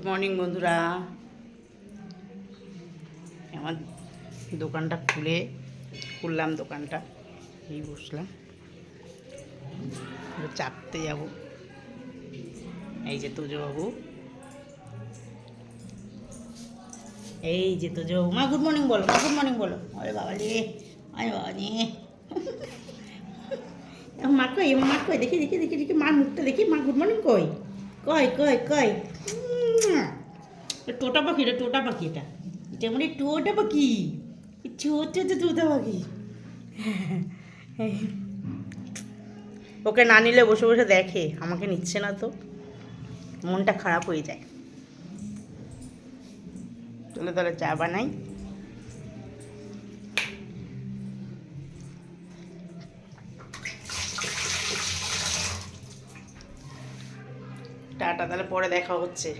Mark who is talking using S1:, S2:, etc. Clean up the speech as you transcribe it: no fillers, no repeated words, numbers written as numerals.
S1: Morning বন্ধুরা। আমার দোকানটা খুললাম দোকানটা, এই বসলাম, চাপতে যাব। এই যে তোজবাবু, এই যে তোজবাবু, মা গুড মর্নিং বলো, মা গুড মর্নিং বলো। আরে বাবা রে, আরে বাবা রে, মা কই, মা কই, দেখি দেখি দেখি দেখি মার মুখটা দেখি, মা গুড মর্নিং কই, কই কই কই। টোটা পাখি, এটা টোটা পাখি, এটা এটা মানে টোটা পাখি, ছোট ছোট টোটা পাখি। ওকে না নিলে বসে বসে দেখে, আমাকে নিচ্ছে না তো মনটা খারাপ হয়ে যায়। চলো তাহলে চা বানাই। টাটা, তাহলে পরে দেখা হচ্ছে।